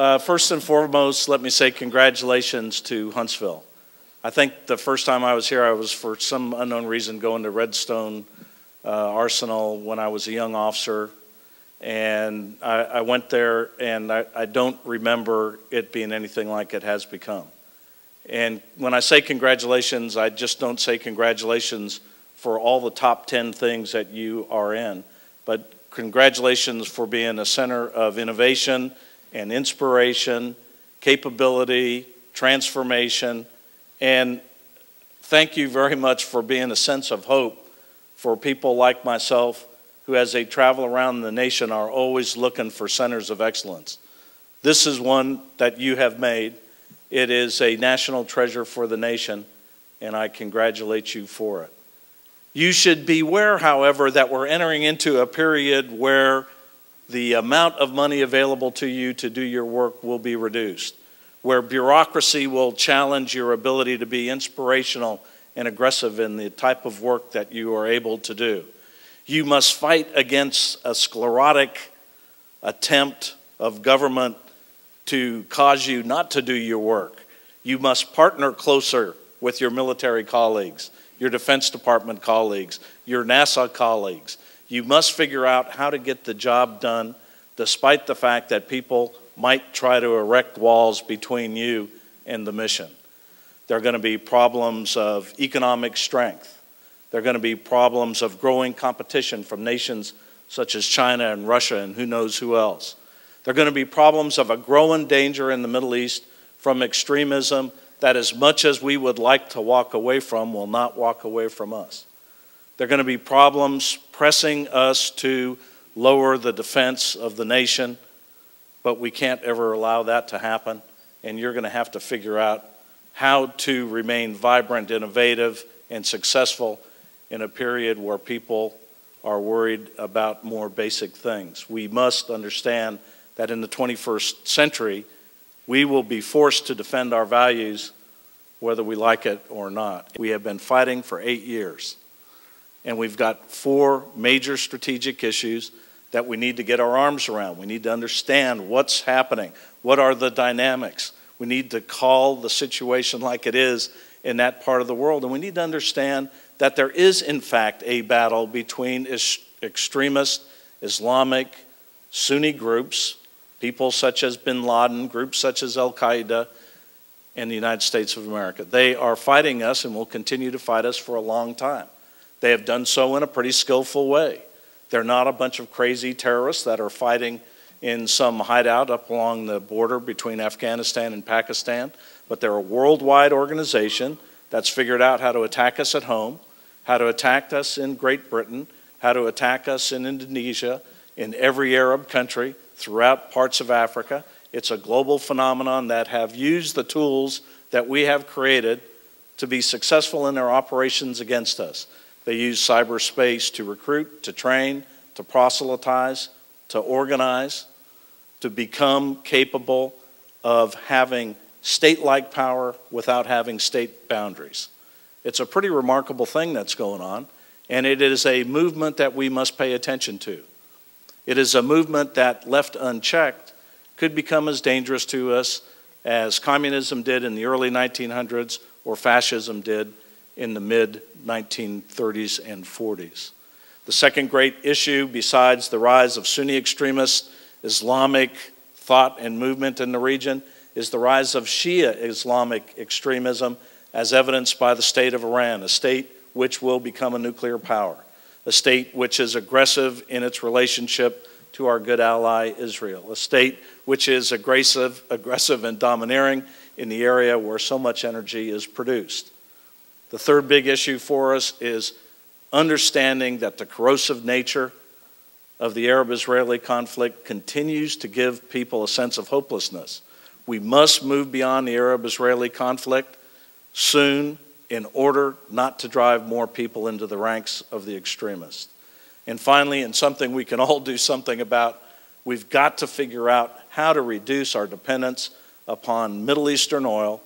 First and foremost, let me say congratulations to Huntsville. I think the first time I was here, I was for some unknown reason going to Redstone Arsenal when I was a young officer. And I went there, and I don't remember it being anything like it has become. And when I say congratulations, I just don't say congratulations for all the top 10 things that you are in, but congratulations for being a center of innovation and inspiration, capability, transformation, and thank you very much for being a sense of hope for people like myself who, as they travel around the nation, are always looking for centers of excellence. This is one that you have made. It is a national treasure for the nation, and I congratulate you for it. You should beware, however, that we're entering into a period where the amount of money available to you to do your work will be reduced, where bureaucracy will challenge your ability to be inspirational and aggressive in the type of work that you are able to do. You must fight against a sclerotic attempt of government to cause you not to do your work. You must partner closer with your military colleagues, your Defense Department colleagues, your NASA colleagues. You must figure out how to get the job done despite the fact that people might try to erect walls between you and the mission. There are going to be problems of economic strength. There are going to be problems of growing competition from nations such as China and Russia and who knows who else. There are going to be problems of a growing danger in the Middle East from extremism that, as much as we would like to walk away from, will not walk away from us. There are going to be problems pressing us to lower the defense of the nation, but we can't ever allow that to happen, and you're going to have to figure out how to remain vibrant, innovative, and successful in a period where people are worried about more basic things. We must understand that in the 21st century, we will be forced to defend our values whether we like it or not. We have been fighting for 8 years, and we've got 4 major strategic issues that we need to get our arms around. We need to understand what's happening, what are the dynamics. We need to call the situation like it is in that part of the world, and we need to understand that there is, in fact, a battle between extremist Islamic Sunni groups, people such as bin Laden, groups such as Al-Qaeda, and the United States of America. They are fighting us and will continue to fight us for a long time. They have done so in a pretty skillful way. They're not a bunch of crazy terrorists that are fighting in some hideout up along the border between Afghanistan and Pakistan, but they're a worldwide organization that's figured out how to attack us at home, how to attack us in Great Britain, how to attack us in Indonesia, in every Arab country, throughout parts of Africa. It's a global phenomenon that have used the tools that we have created to be successful in their operations against us. They use cyberspace to recruit, to train, to proselytize, to organize, to become capable of having state-like power without having state boundaries. It's a pretty remarkable thing that's going on, and it is a movement that we must pay attention to. It is a movement that, left unchecked, could become as dangerous to us as communism did in the early 1900s or fascism did in the mid-1930s and 40s. The second great issue, besides the rise of Sunni extremist Islamic thought and movement in the region, is the rise of Shia Islamic extremism, as evidenced by the state of Iran, a state which will become a nuclear power, a state which is aggressive in its relationship to our good ally Israel, a state which is aggressive and domineering in the area where so much energy is produced. The third big issue for us is understanding that the corrosive nature of the Arab-Israeli conflict continues to give people a sense of hopelessness. We must move beyond the Arab-Israeli conflict soon in order not to drive more people into the ranks of the extremists. And finally, and something we can all do something about, we've got to figure out how to reduce our dependence upon Middle Eastern oil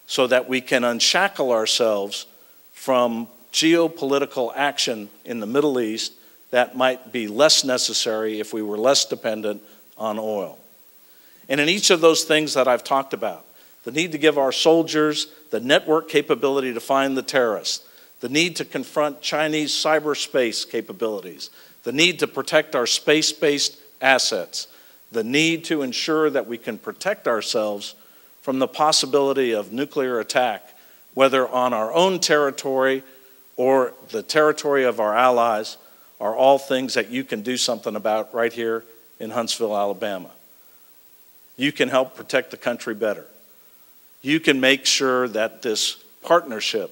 so that we can unshackle ourselves from geopolitical action in the Middle East that might be less necessary if we were less dependent on oil. And in each of those things that I've talked about, the need to give our soldiers the network capability to find the terrorists, the need to confront Chinese cyberspace capabilities, the need to protect our space-based assets, the need to ensure that we can protect ourselves from the possibility of nuclear attack, whether on our own territory or the territory of our allies, are all things that you can do something about right here in Huntsville, Alabama. You can help protect the country better. You can make sure that this partnership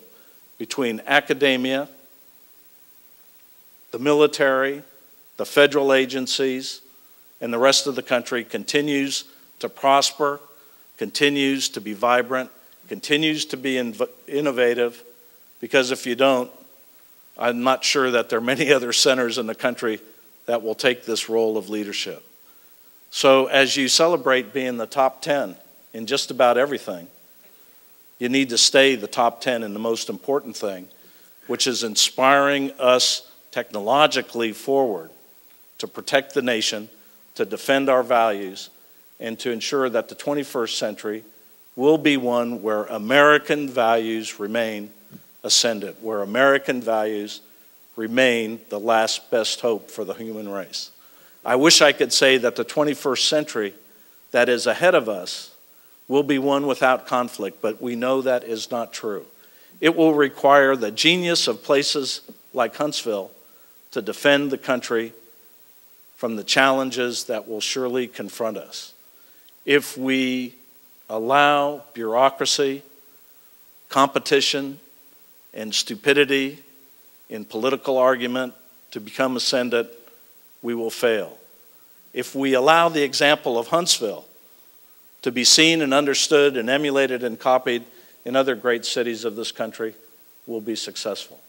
between academia, the military, the federal agencies, and the rest of the country continues to prosper, continues to be vibrant, continues to be innovative, because if you don't, I'm not sure that there are many other centers in the country that will take this role of leadership. So as you celebrate being the top 10 in just about everything, you need to stay the top 10 in the most important thing, which is inspiring us technologically forward to protect the nation, to defend our values, and to ensure that the 21st century will be one where American values remain ascendant, where American values remain the last best hope for the human race. I wish I could say that the 21st century that is ahead of us will be one without conflict, but we know that is not true. It will require the genius of places like Huntsville to defend the country from the challenges that will surely confront us. If we allow bureaucracy, competition, and stupidity in political argument to become ascendant, we will fail. If we allow the example of Huntsville to be seen and understood and emulated and copied in other great cities of this country, we'll be successful.